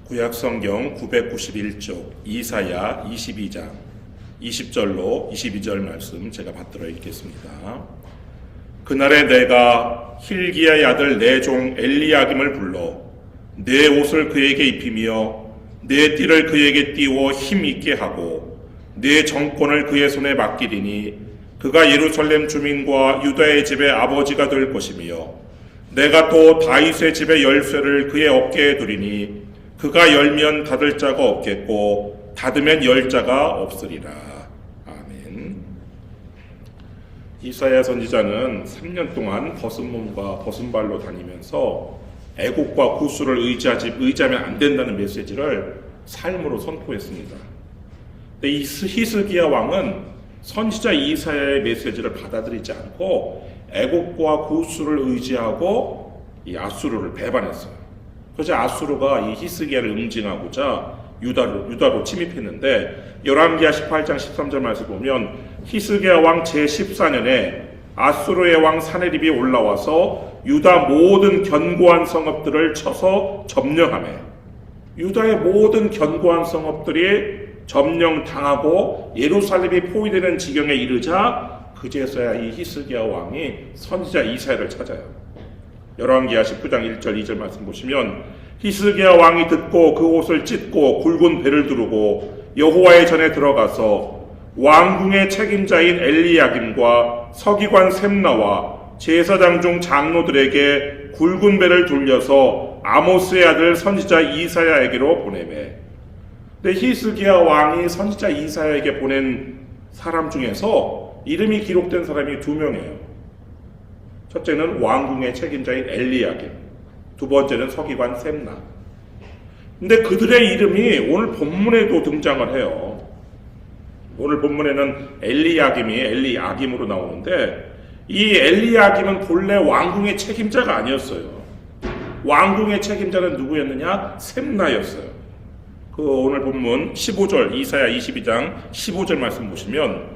구약성경 991쪽 이사야 22장 20절로 22절 말씀 제가 받들어 읽겠습니다. 그날에 내가 힐기야의 아들 내 종 엘리야김을 불러 내 옷을 그에게 입히며 내 띠를 그에게 띄워 힘있게 하고 내 정권을 그의 손에 맡기리니 그가 예루살렘 주민과 유다의 집의 아버지가 될 것이며 내가 또 다윗의 집의 열쇠를 그의 어깨에 두리니 그가 열면 닫을 자가 없겠고 닫으면 열 자가 없으리라. 아멘. 이사야 선지자는 3년 동안 벗은 몸과 벗은 발로 다니면서 애곡과 구수를 의지하면 안 된다는 메시지를 삶으로 선포했습니다. 근데 이 히스기야 왕은 선지자 이사야의 메시지를 받아들이지 않고 애곡과 구수를 의지하고 이 아수르를 배반했어요. 그래서 아수르가 이 히스기야를 응징하고자 유다로 침입했는데 열왕기하 18장 13절 말씀 보면 히스기야 왕 제14년에 아수르의 왕 사네립이 올라와서 유다 모든 견고한 성읍들을 쳐서 점령하며 유다의 모든 견고한 성읍들이 점령당하고 예루살렘이 포위되는 지경에 이르자 그제서야 이 히스기야 왕이 선지자 이사야를 찾아요. 열왕기하 19장 1절 2절 말씀 보시면 히스기야 왕이 듣고 그 옷을 찢고 굵은 배를 두르고 여호와의 전에 들어가서 왕궁의 책임자인 엘리야김과 서기관 셈나와 제사장 중 장로들에게 굵은 배를 돌려서 아모스의 아들 선지자 이사야에게로 보내매. 근데 히스기야 왕이 선지자 이사야에게 보낸 사람 중에서 이름이 기록된 사람이 2명이에요. 첫째는 왕궁의 책임자인 엘리야김, 두 번째는 서기관 셈나. 근데 그들의 이름이 오늘 본문에도 등장을 해요. 오늘 본문에는 엘리야김이 엘리야김으로 나오는데 이 엘리야김은 본래 왕궁의 책임자가 아니었어요. 왕궁의 책임자는 누구였느냐? 셈나였어요. 그 오늘 본문 15절 이사야 22장 15절 말씀 보시면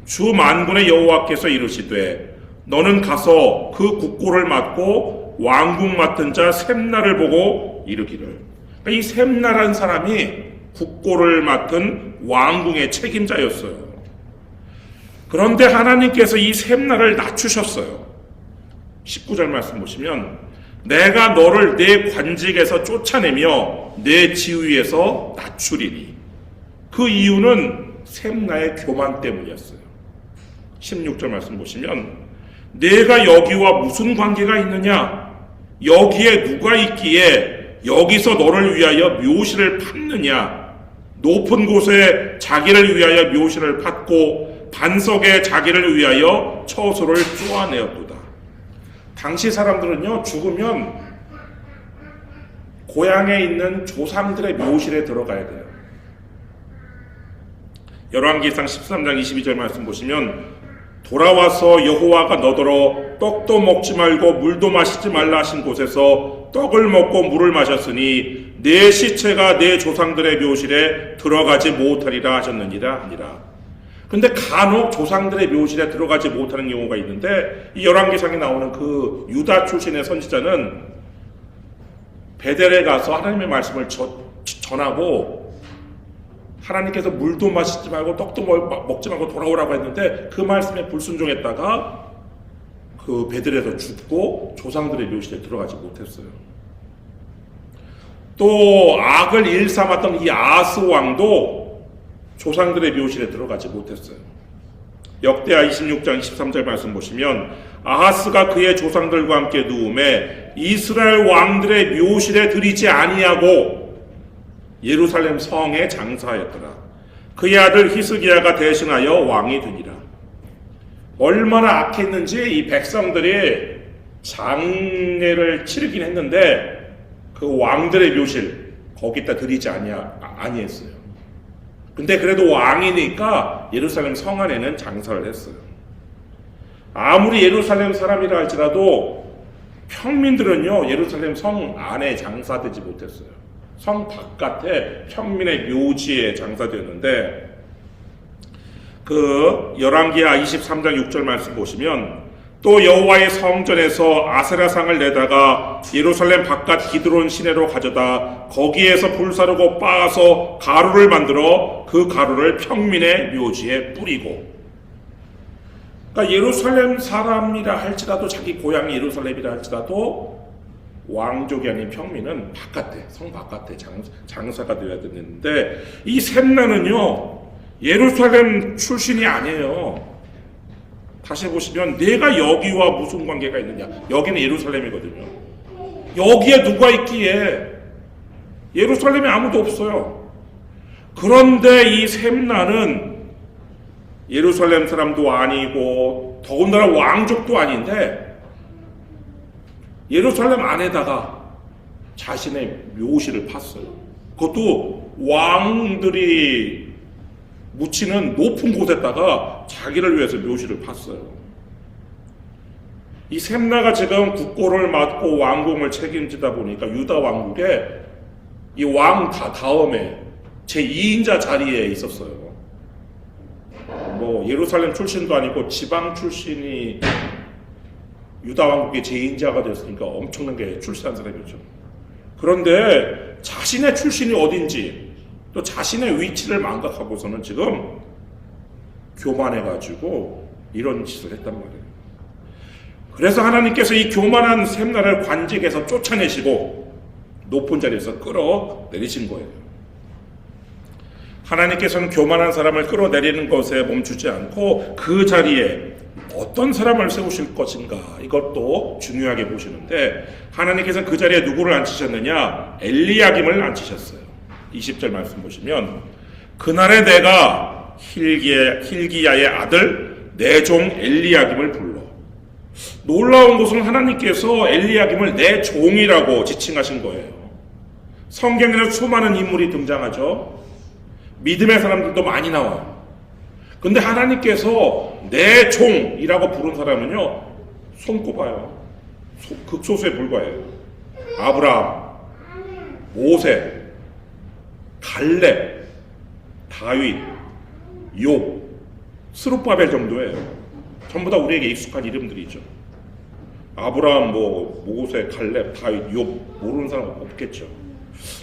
주 만군의 여호와께서 이르시되 너는 가서 그 국고를 맡고 왕궁 맡은 자 셈나를 보고 이르기를. 그러니까 이 셈나라는 사람이 국고를 맡은 왕궁의 책임자였어요. 그런데 하나님께서 이 셈나를 낮추셨어요. 19절 말씀 보시면 내가 너를 내 관직에서 쫓아내며 내 지위에서 낮추리니. 그 이유는 셈나의 교만 때문이었어요. 16절 말씀 보시면 내가 여기와 무슨 관계가 있느냐? 여기에 누가 있기에 여기서 너를 위하여 묘실을 팠느냐? 높은 곳에 자기를 위하여 묘실을 팠고 반석에 자기를 위하여 처소를 쪼아내었도다. 당시 사람들은요, 죽으면 고향에 있는 조상들의 묘실에 들어가야 돼요. 열왕기상 13장 22절 말씀 보시면 돌아와서 여호와가 너더러 떡도 먹지 말고 물도 마시지 말라 하신 곳에서 떡을 먹고 물을 마셨으니 내 시체가 내 조상들의 묘실에 들어가지 못하리라 하셨느니라 하니라. 근데 간혹 조상들의 묘실에 들어가지 못하는 경우가 있는데 이 열왕기상에 나오는 그 유다 출신의 선지자는 베델에 가서 하나님의 말씀을 전하고 하나님께서 물도 마시지 말고 떡도 먹지 말고 돌아오라고 했는데 그 말씀에 불순종했다가 그 베들에서 죽고 조상들의 묘실에 들어가지 못했어요. 또 악을 일삼았던 이 아스 왕도 조상들의 묘실에 들어가지 못했어요. 역대하 26장 23절 말씀 보시면 아하스가 그의 조상들과 함께 누움에 이스라엘 왕들의 묘실에 들이지 아니하고 예루살렘 성에 장사하였더라. 그의 아들 히스기야가 대신하여 왕이 되니라. 얼마나 악했는지 이 백성들이 장례를 치르긴 했는데 그 왕들의 묘실 거기다 들이지 아니했어요. 근데 그래도 왕이니까 예루살렘 성 안에는 장사를 했어요. 아무리 예루살렘 사람이라 할지라도 평민들은요 예루살렘 성 안에 장사되지 못했어요. 성 바깥에 평민의 묘지에 장사되었는데 그 열왕기하 23장 6절 말씀 보시면 또 여호와의 성전에서 아세라상을 내다가 예루살렘 바깥 기드론 시내로 가져다 거기에서 불사르고 빻아서 가루를 만들어 그 가루를 평민의 묘지에 뿌리고. 그러니까 예루살렘 사람이라 할지라도, 자기 고향이 예루살렘이라 할지라도 왕족이 아닌 평민은 바깥에, 성 바깥에 장사가 되어야 되는데, 이 셈나는요 예루살렘 출신이 아니에요. 다시 보시면 내가 여기와 무슨 관계가 있느냐. 여기는 예루살렘이거든요. 여기에 누가 있기에. 예루살렘에 아무도 없어요. 그런데 이 셈나는 예루살렘 사람도 아니고 더군다나 왕족도 아닌데 예루살렘 안에다가 자신의 묘실을 팠어요. 그것도 왕들이 묻히는 높은 곳에다가 자기를 위해서 묘실을 팠어요. 이 셈나가 지금 국고를 맡고 왕궁을 책임지다 보니까 유다 왕국에 이 왕 다음에 제2인자 자리에 있었어요. 뭐 예루살렘 출신도 아니고 지방 출신이 유다 왕국의 제2인자가 됐으니까 엄청나게 출세한 사람이죠. 그런데 자신의 출신이 어딘지 또 자신의 위치를 망각하고서는 지금 교만해가지고 이런 짓을 했단 말이에요. 그래서 하나님께서 이 교만한 셈나를 관직에서 쫓아내시고 높은 자리에서 끌어내리신 거예요. 하나님께서는 교만한 사람을 끌어내리는 것에 멈추지 않고 그 자리에 어떤 사람을 세우실 것인가, 이것도 중요하게 보시는데, 하나님께서는 그 자리에 누구를 앉히셨느냐? 엘리야김을 앉히셨어요. 20절 말씀 보시면, 그날에 내가 힐기야의 아들 내 종 엘리야김을 불러. 놀라운 것은 하나님께서 엘리야김을 내 종이라고 지칭하신 거예요. 성경에는 수많은 인물이 등장하죠. 믿음의 사람들도 많이 나와요. 근데 하나님께서 내 종이라고 부른 사람은요, 손꼽아요. 극소수에 불과해요. 아브라함, 모세, 갈렙, 다윗, 욥, 스룹바벨 정도예요. 전부 다 우리에게 익숙한 이름들이죠. 아브라함, 모세, 갈렙, 다윗, 욥 모르는 사람 없겠죠.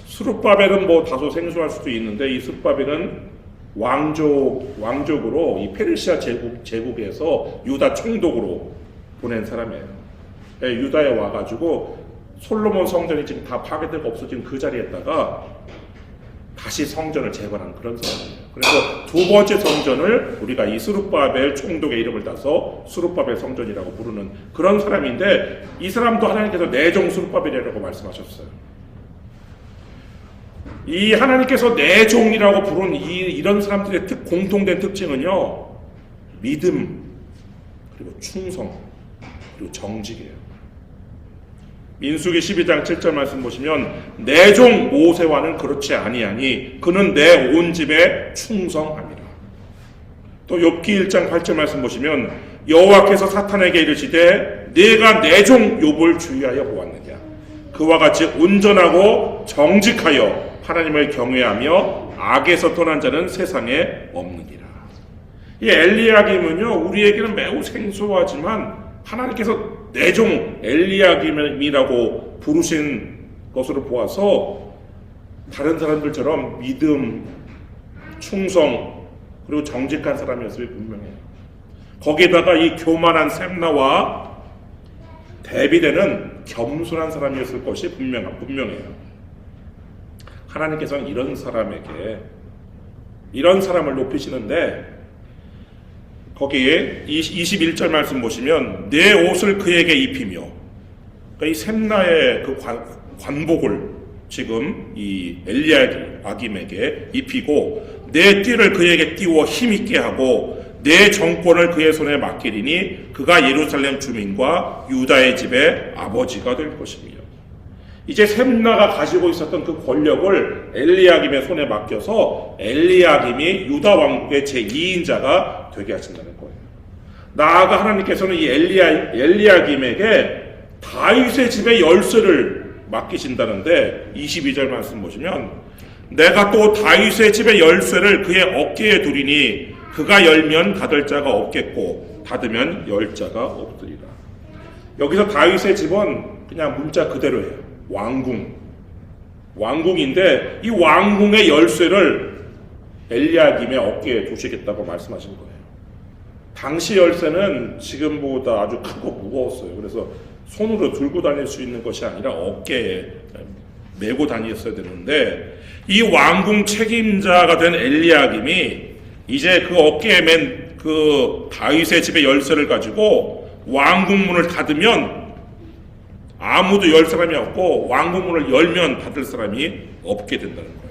스룹바벨은 다소 생소할 수도 있는데, 이 스룹바벨은 왕족으로 이 페르시아 제국에서 유다 총독으로 보낸 사람이에요. 유다에 와가지고 솔로몬 성전이 지금 다 파괴되고 없어진 그 자리에다가 다시 성전을 재건한 그런 사람이에요. 그래서 두 번째 성전을 우리가 이 스룹바벨 총독의 이름을 따서 스룹바벨 성전이라고 부르는 그런 사람인데, 이 사람도 하나님께서 내 종 스룹바벨이라고 말씀하셨어요. 이 하나님께서 내 종이라고 부른 이런 사람들의 공통된 특징은요, 믿음, 그리고 충성, 그리고 정직이에요. 민수기 12장 7절 말씀 보시면, 내 종 모세와는 그렇지 아니하니 그는 내 온 집에 충성함이라. 또 욥기 1장 8절 말씀 보시면, 여호와께서 사탄에게 이르시되 내가 내 종 욥을 주의하여 보았느냐. 그와 같이 온전하고 정직하여 하나님을 경외하며 악에서 떠난 자는 세상에 없느니라. 이 엘리야김은요, 우리에게는 매우 생소하지만 하나님께서 내 종 엘리야김이라고 부르신 것으로 보아서 다른 사람들처럼 믿음, 충성, 그리고 정직한 사람이었음이 분명해요. 거기에다가 이 교만한 셈나와 대비되는 겸손한 사람이었을 것이 분명해요. 하나님께서는 이런 사람을 높이시는데, 거기에 21절 말씀 보시면 내 옷을 그에게 입히며, 그러니까 이 셈나의 그 관복을 지금 이 엘리야김에게 입히고, 내 띠를 그에게 띄워 힘있게 하고 내 정권을 그의 손에 맡기리니 그가 예루살렘 주민과 유다의 집의 아버지가 될 것이며. 이제 셈나가 가지고 있었던 그 권력을 엘리야김의 손에 맡겨서 엘리야김이 유다 왕국의 제2인자가 되게 하신다는 거예요. 나아가 하나님께서는 이 엘리야김에게 다윗의 집의 열쇠를 맡기신다는데, 22절 말씀 보시면 내가 또 다윗의 집의 열쇠를 그의 어깨에 두리니 그가 열면 닫을 자가 없겠고 닫으면 열 자가 없으리라. 여기서 다윗의 집은 그냥 문자 그대로예요. 왕궁인데 이 왕궁의 열쇠를 엘리야김의 어깨에 두시겠다고 말씀하신 거예요. 당시 열쇠는 지금보다 아주 크고 무거웠어요. 그래서 손으로 들고 다닐 수 있는 것이 아니라 어깨에 메고 다녔어야 되는데 이 왕궁 책임자가 된 엘리야김이 이제 그 어깨에 맨 그 다윗의 집의 열쇠를 가지고 왕궁 문을 닫으면 아무도 열 사람이 없고 왕궁 문을 열면 닫을 사람이 없게 된다는 거예요.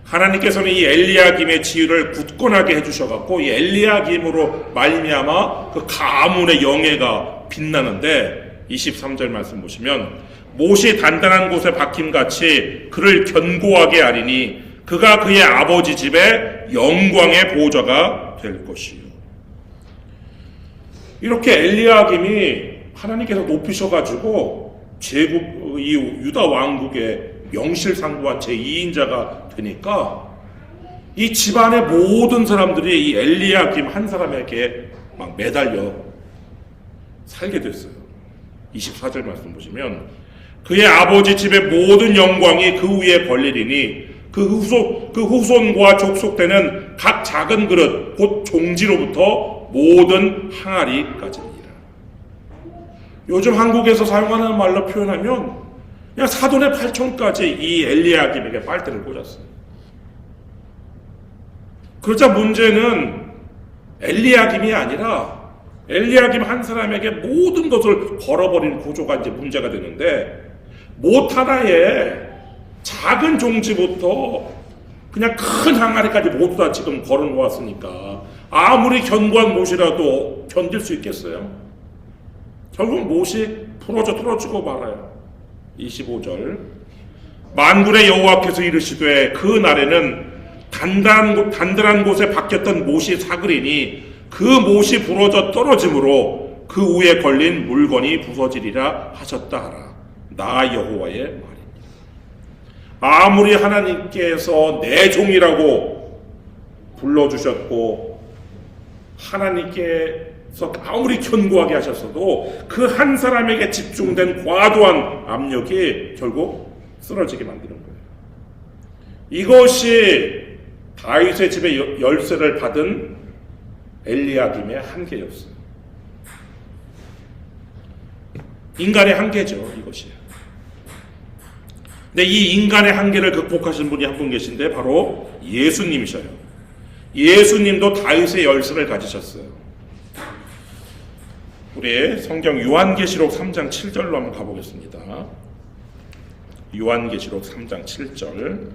하나님께서는 이 엘리야김의 지위를 굳건하게 해주셔갖고 이 엘리야김으로 말미암아 그 가문의 영예가 빛나는데 23절 말씀 보시면 못이 단단한 곳에 박힘같이 그를 견고하게 하리니 그가 그의 아버지 집에 영광의 보좌가 될 것이요. 이렇게 엘리야김이 하나님께서 높이셔가지고 제국 이 유다 왕국의 명실상부한 제2인자가 되니까 이 집안의 모든 사람들이 이 엘리야김 한 사람에게 막 매달려 살게 됐어요. 24절 말씀 보시면 그의 아버지 집의 모든 영광이 그 위에 걸리리니 그 후손과 족속되는 각 작은 그릇 곧 종지로부터 모든 항아리까지니라. 요즘 한국에서 사용하는 말로 표현하면 그냥 사돈의 팔촌까지 이 엘리야김에게 빨대를 꽂았어요. 그러자 문제는 엘리야김이 아니라 엘리야김 한 사람에게 모든 것을 걸어버린 구조가 이제 문제가 되는데 못 하나에 작은 종지부터 그냥 큰 항아리까지 모두 다 지금 걸어 놓았으니까 아무리 견고한 못이라도 견딜 수 있겠어요? 결국 못이 떨어지고 말아요. 25절 만군의 여호와께서 이르시되 그 날에는 단단한 곳에 박혔던 못이 사그리니 그 못이 부러져 떨어짐으로 그 위에 걸린 물건이 부서지리라 하셨다 하라. 나 여호와의 말입니다. 아무리 하나님께서 내 종이라고 불러주셨고 하나님께서 아무리 견고하게 하셨어도 그 한 사람에게 집중된 과도한 압력이 결국 쓰러지게 만드는 거예요. 이것이 다윗의 집의 열쇠를 받은 엘리야김의 한계였어요. 인간의 한계죠, 이것이. 근데 이 인간의 한계를 극복하신 분이 한 분 계신데 바로 예수님이셔요. 예수님도 다윗의 열쇠를 가지셨어요. 우리 성경 요한계시록 3장 7절로 한번 가보겠습니다. 요한계시록 3장 7절.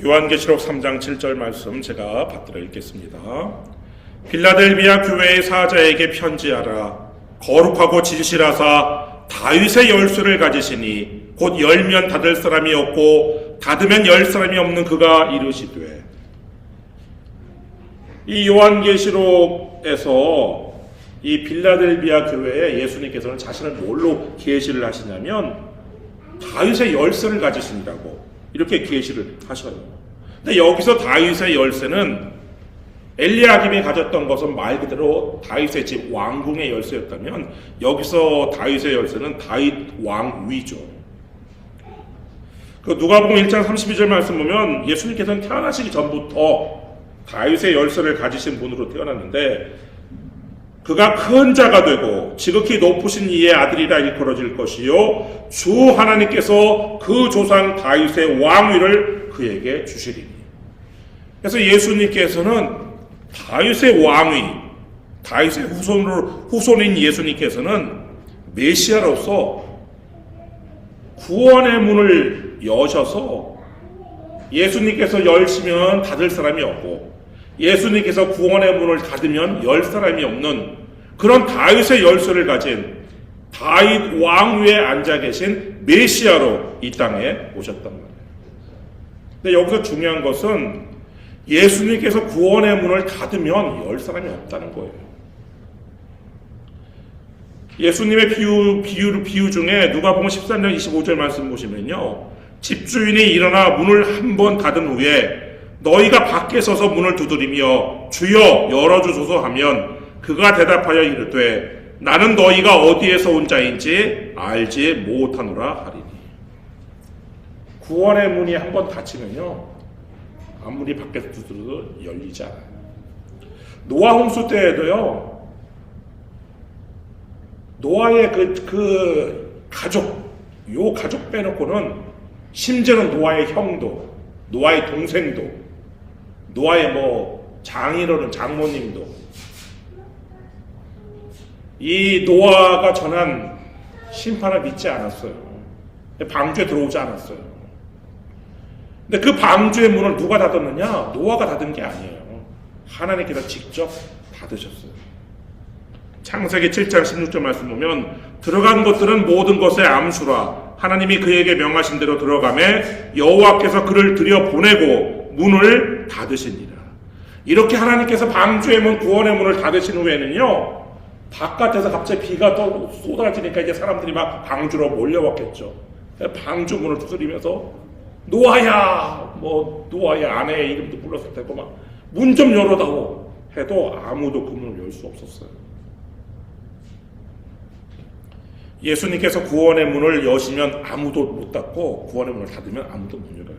요한계시록 3장 7절 말씀 제가 받들어 읽겠습니다. 빌라델비아 교회의 사자에게 편지하라. 거룩하고 진실하사 다윗의 열쇠를 가지시니 곧 열면 닫을 사람이 없고 닫으면 열 사람이 없는 그가 이르시되. 이 요한계시록에서 이 빌라델비아 교회에 예수님께서는 자신을 뭘로 계시를 하시냐면 다윗의 열쇠를 가지신다고 이렇게 계시를 하셔요. 근데 여기서 다윗의 열쇠는 엘리야김이 가졌던 것은 말 그대로 다윗의 집 왕궁의 열쇠였다면 여기서 다윗의 열쇠는 다윗 왕위죠. 그 누가복음 1장 32절 말씀 보면 예수님께서는 태어나시기 전부터 다윗의 열쇠를 가지신 분으로 태어났는데 그가 큰 자가 되고 지극히 높으신 이의 아들이라 일컬어질 것이요 주 하나님께서 그 조상 다윗의 왕위를 그에게 주시리니. 그래서 예수님께서는 다윗의 왕위, 다윗의 후손인 예수님께서는 메시아로서 구원의 문을 여셔서 예수님께서 열시면 닫을 사람이 없고 예수님께서 구원의 문을 닫으면 열 사람이 없는 그런 다윗의 열쇠를 가진 다윗 왕위에 앉아 계신 메시아로 이 땅에 오셨단 말이에요. 근데 여기서 중요한 것은 예수님께서 구원의 문을 닫으면 열 사람이 없다는 거예요. 예수님의 비유 중에 누가복음 13장 25절 말씀 보시면요. 집주인이 일어나 문을 한 번 닫은 후에 너희가 밖에 서서 문을 두드리며 주여 열어주소서 하면 그가 대답하여 이르되 나는 너희가 어디에서 온 자인지 알지 못하노라 하리니. 구원의 문이 한번 닫히면요 아무리 밖에서 두드려도 열리지 않아요. 노아 홍수 때에도요 노아의 그 가족, 요 가족 빼놓고는 심지어는 노아의 형도, 노아의 동생도, 노아의 장인어른, 장모님도 이 노아가 전한 심판을 믿지 않았어요. 방주에 들어오지 않았어요. 근데 그 방주의 문을 누가 닫았느냐? 노아가 닫은 게 아니에요. 하나님께서 직접 닫으셨어요. 창세기 7장 16절 말씀 보면 들어간 것들은 모든 것의 암수라 하나님이 그에게 명하신 대로 들어가매 여호와께서 그를 들여보내고 문을 닫으시니라. 이렇게 하나님께서 방주의 문, 구원의 문을 닫으신 후에는요 바깥에서 갑자기 비가 또 쏟아지니까 이제 사람들이 막 방주로 몰려왔겠죠. 방주 문을 두드리면서 노아야, 노아의 아내의 이름도 불렀을 테고 막 문 좀 열어다오 해도 아무도 그 문을 열 수 없었어요. 예수님께서 구원의 문을 여시면 아무도 못 닫고 구원의 문을 닫으면 아무도 못 열어요.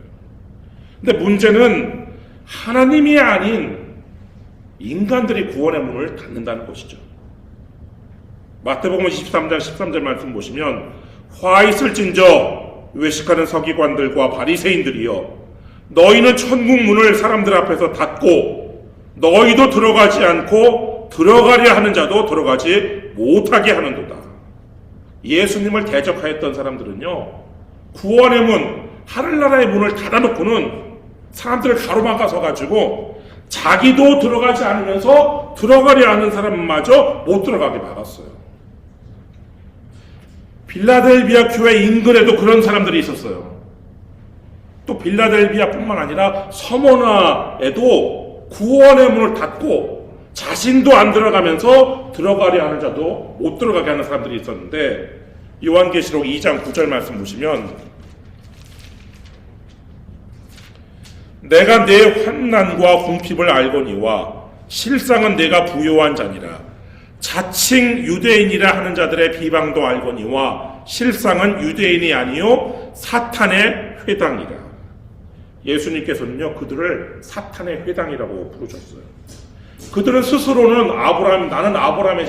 근데 문제는 하나님이 아닌 인간들이 구원의 문을 닫는다는 것이죠. 마태복음 23장 13절 말씀 보시면 화 있을진저 외식하는 서기관들과 바리새인들이여 너희는 천국 문을 사람들 앞에서 닫고 너희도 들어가지 않고 들어가려 하는 자도 들어가지 못하게 하는도다. 예수님을 대적하였던 사람들은요 구원의 문, 하늘나라의 문을 닫아놓고는 사람들을 가로막아 서가지고 자기도 들어가지 않으면서 들어가려 하는 사람마저 못 들어가게 막았어요. 빌라델비아 교회 인근에도 그런 사람들이 있었어요. 또 빌라델비아뿐만 아니라 서머나에도 구원의 문을 닫고 자신도 안 들어가면서 들어가려 하는 자도 못 들어가게 하는 사람들이 있었는데 요한계시록 2장 9절 말씀 보시면 내가 내 환난과 궁핍을 알거니와 실상은 내가 부요한 자니라 자칭 유대인이라 하는 자들의 비방도 알거니와 실상은 유대인이 아니요 사탄의 회당이라. 예수님께서는요 그들을 사탄의 회당이라고 부르셨어요. 그들은 스스로는 나는 아브라함의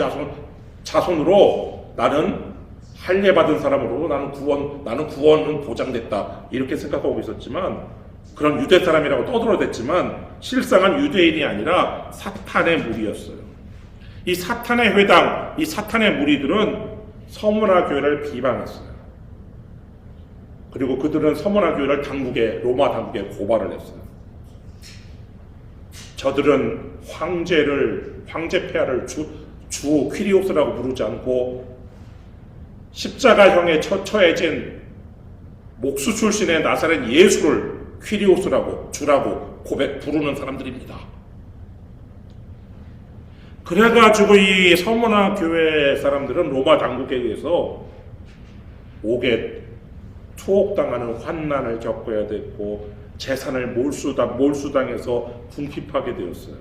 자손으로 나는 할례 받은 사람으로 나는 구원은 보장됐다 이렇게 생각하고 있었지만 그런 유대 사람이라고 떠들어댔지만 실상은 유대인이 아니라 사탄의 무리였어요. 이 사탄의 회당, 이 사탄의 무리들은 서문화 교회를 비방했어요. 그리고 그들은 서문화 교회를 로마 당국에 고발을 했어요. 저들은 황제 폐하를 주 퀴리오스라고 부르지 않고 십자가형에 처해진 목수 출신의 나사렛 예수를 퀴리오스라고 주라고 부르는 사람들입니다. 그래가지고 이 서문화 교회 사람들은 로마 당국에 의해서 옥에 투옥당하는 환난을 겪어야 됐고 재산을 몰수당해서 궁핍하게 되었어요.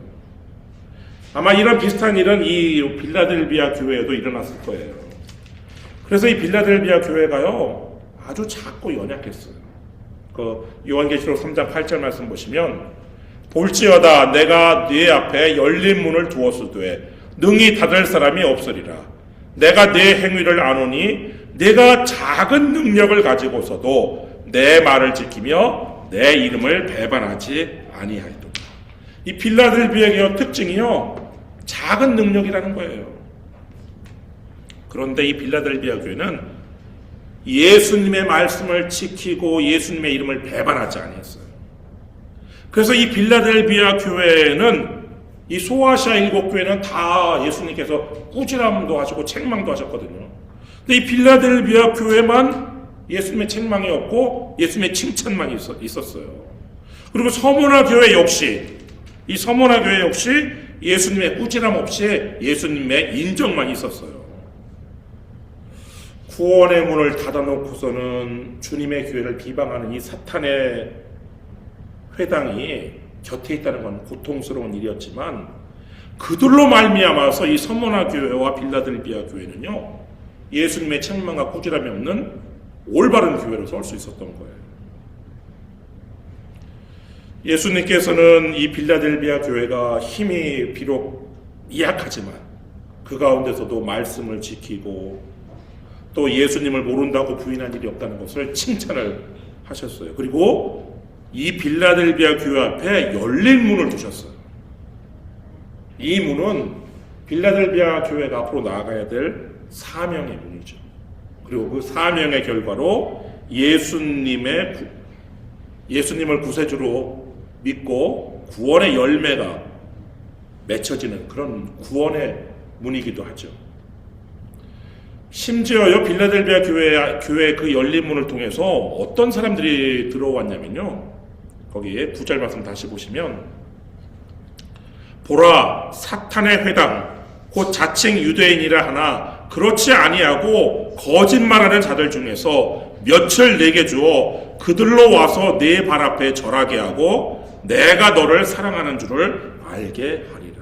아마 이런 비슷한 일은 이 빌라델비아 교회에도 일어났을 거예요. 그래서 이 빌라델비아 교회가요 아주 작고 연약했어요. 그 요한계시록 3장 8절 말씀 보시면 볼지어다 내가 네 앞에 열린 문을 두었으되 능히 닫을 사람이 없으리라. 내가 네 행위를 아노니 내가 작은 능력을 가지고서도 내 말을 지키며 내 이름을 배반하지 아니하리로다. 이 빌라델비아 교회 특징이요 작은 능력이라는 거예요. 그런데 이 빌라델비아 교회는 예수님의 말씀을 지키고 예수님의 이름을 배반하지 아니했어요. 그래서 이 빌라델비아 교회는 이 소아시아 7교회는 다 예수님께서 꾸지람도 하시고 책망도 하셨거든요. 근데 이 빌라델비아 교회만 예수님의 책망이 없고 예수님의 칭찬만 있었어요. 그리고 서문화 교회 역시 이 서문화 교회 역시 예수님의 꾸지람 없이 예수님의 인정만 있었어요. 구원의 문을 닫아놓고서는 주님의 교회를 비방하는 이 사탄의 회당이 곁에 있다는 건 고통스러운 일이었지만 그들로 말미암아서 이 서머나 교회와 빌라델비아 교회는요, 예수님의 책망과 꾸지람이 없는 올바른 교회로 설 수 있었던 거예요. 예수님께서는 이 빌라델비아 교회가 힘이 비록 미약하지만 그 가운데서도 말씀을 지키고 또 예수님을 모른다고 부인한 일이 없다는 것을 칭찬을 하셨어요. 그리고 이 빌라델비아 교회 앞에 열린 문을 두셨어요. 이 문은 빌라델비아 교회가 앞으로 나아가야 될 사명의 문이죠. 그리고 그 사명의 결과로 예수님을 구세주로 믿고 구원의 열매가 맺혀지는 그런 구원의 문이기도 하죠. 심지어요, 빌라델비아 교회 그 열린 문을 통해서 어떤 사람들이 들어왔냐면요, 거기에 9절 말씀 다시 보시면, 보라, 사탄의 회당 곧 자칭 유대인이라 하나 그렇지 아니하고 거짓말하는 자들 중에서 몇을 내게 주어 그들로 와서 내 발 앞에 절하게 하고 내가 너를 사랑하는 줄을 알게 하리라.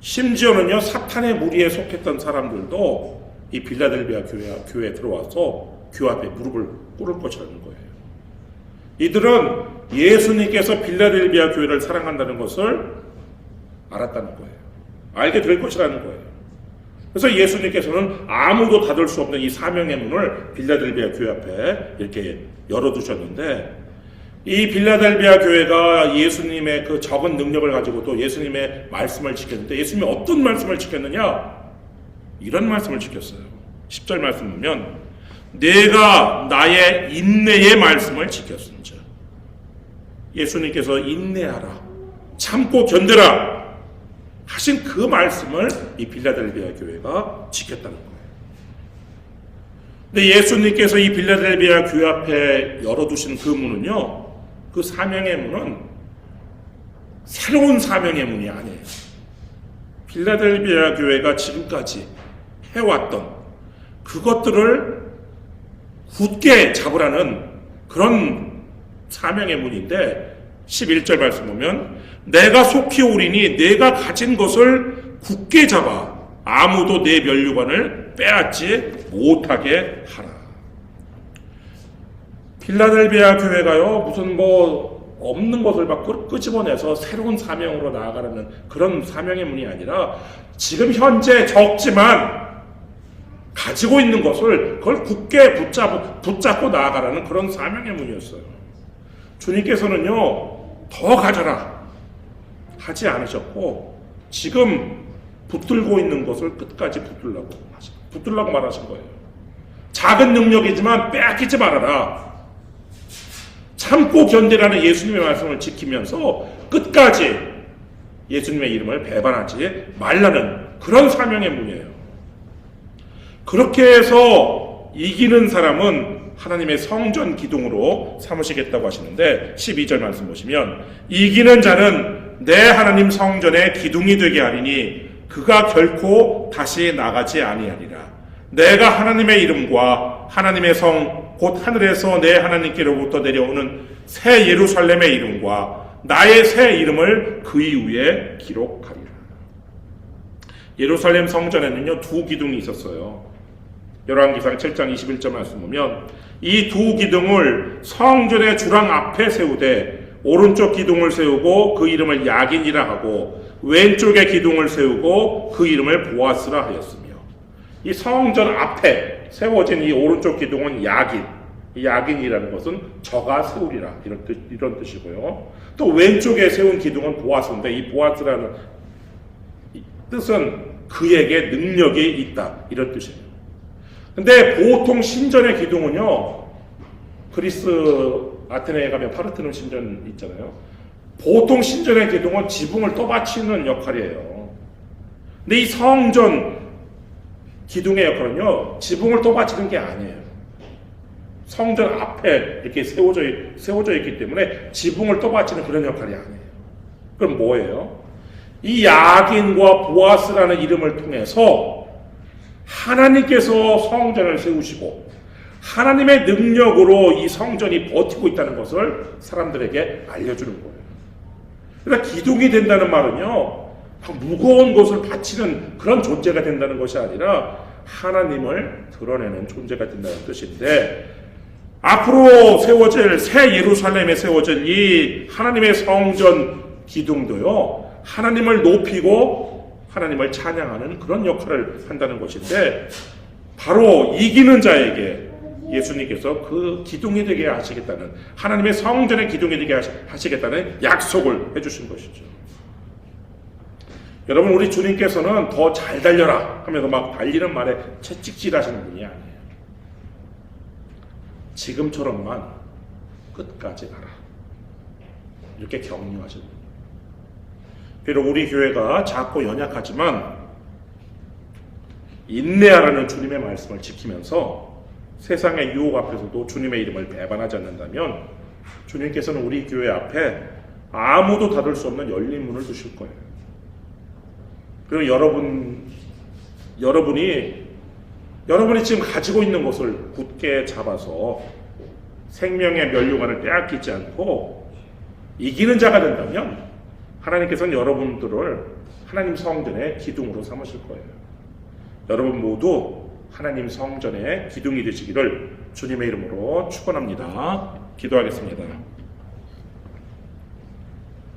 심지어는요, 사탄의 무리에 속했던 사람들도 이 빌라델비아 교회에 들어와서 교회 앞에 무릎을 꿇을 것이라는 거예요. 이들은 예수님께서 빌라델비아 교회를 사랑한다는 것을 알았다는 거예요. 알게 될 것이라는 거예요. 그래서 예수님께서는 아무도 닫을 수 없는 이 사명의 문을 빌라델비아 교회 앞에 이렇게 열어두셨는데, 이 빌라델비아 교회가 예수님의 그 적은 능력을 가지고 또 예수님의 말씀을 지켰는데, 예수님이 어떤 말씀을 지켰느냐? 이런 말씀을 지켰어요. 10절 말씀 보면, 내가 나의 인내의 말씀을 지켰은즉. 예수님께서 인내하라, 참고 견뎌라 하신 그 말씀을 이 빌라델비아 교회가 지켰다는 거예요. 근데 예수님께서 이 빌라델비아 교회 앞에 열어두신 그 문은요, 그 사명의 문은 새로운 사명의 문이 아니에요. 빌라델비아 교회가 지금까지 해왔던 그것들을 굳게 잡으라는 그런 사명의 문인데, 11절 말씀 보면, 내가 속히 오리니 내가 가진 것을 굳게 잡아 아무도 내 면류관을 빼앗지 못하게 하라. 빌라델비아 교회가요, 무슨 없는 것을 막 끄집어내서 새로운 사명으로 나아가려는 그런 사명의 문이 아니라, 지금 현재 적지만 가지고 있는 것을 그걸 굳게 붙잡고 나아가라는 그런 사명의 문이었어요. 주님께서는요, 더 가져라 하지 않으셨고, 지금 붙들고 있는 것을 끝까지 붙들라고 말하신 거예요. 작은 능력이지만 빼앗기지 말아라. 참고 견디라는 예수님의 말씀을 지키면서 끝까지 예수님의 이름을 배반하지 말라는 그런 사명의 문이에요. 그렇게 해서 이기는 사람은 하나님의 성전 기둥으로 삼으시겠다고 하시는데, 12절 말씀 보시면, 이기는 자는 내 하나님 성전의 기둥이 되게 하리니 그가 결코 다시 나가지 아니하리라. 내가 하나님의 이름과 하나님의 성 곧 하늘에서 내 하나님께로부터 내려오는 새 예루살렘의 이름과 나의 새 이름을 그 이후에 기록하리라. 예루살렘 성전에는요, 두 기둥이 있었어요. 열왕기상 7장 21절 말씀 보면, 이 두 기둥을 성전의 주랑 앞에 세우되 오른쪽 기둥을 세우고 그 이름을 야긴이라 하고 왼쪽의 기둥을 세우고 그 이름을 보아스라 하였으며, 이 성전 앞에 세워진 이 오른쪽 기둥은 야긴, 이 야긴이라는 것은 저가 세우리라 이런 뜻이고요. 또 왼쪽에 세운 기둥은 보아스인데, 이 보아스라는 뜻은 그에게 능력이 있다 이런 뜻이에요. 근데 보통 신전의 기둥은요, 그리스 아테네에 가면 파르테논 신전 있잖아요. 보통 신전의 기둥은 지붕을 떠받치는 역할이에요. 근데 이 성전 기둥의 역할은요, 지붕을 떠받치는 게 아니에요. 성전 앞에 이렇게 세워져 있기 때문에 지붕을 떠받치는 그런 역할이 아니에요. 그럼 뭐예요? 이 야긴과 보아스라는 이름을 통해서 하나님께서 성전을 세우시고 하나님의 능력으로 이 성전이 버티고 있다는 것을 사람들에게 알려주는 거예요. 그러니까 기둥이 된다는 말은요, 무거운 것을 바치는 그런 존재가 된다는 것이 아니라 하나님을 드러내는 존재가 된다는 뜻인데, 앞으로 세워질 새 예루살렘에 세워질 이 하나님의 성전 기둥도요, 하나님을 높이고 하나님을 찬양하는 그런 역할을 한다는 것인데, 바로 이기는 자에게 예수님께서 그 기둥이 되게 하시겠다는, 하나님의 성전의 기둥이 되게 하시겠다는 약속을 해주신 것이죠. 여러분, 우리 주님께서는 더 잘 달려라 하면서 막 달리는 말에 채찍질하시는 분이 아니에요. 지금처럼만 끝까지 가라, 이렇게 격려하시는 분이에요. 비록 우리 교회가 작고 연약하지만 인내하라는 주님의 말씀을 지키면서 세상의 유혹 앞에서도 주님의 이름을 배반하지 않는다면 주님께서는 우리 교회 앞에 아무도 닫을 수 없는 열린 문을 두실 거예요. 그리고 여러분이 지금 가지고 있는 것을 굳게 잡아서 생명의 면류관을 빼앗기지 않고 이기는 자가 된다면 하나님께서는 여러분들을 하나님 성전의 기둥으로 삼으실 거예요. 여러분 모두 하나님 성전의 기둥이 되시기를 주님의 이름으로 축원합니다. 기도하겠습니다.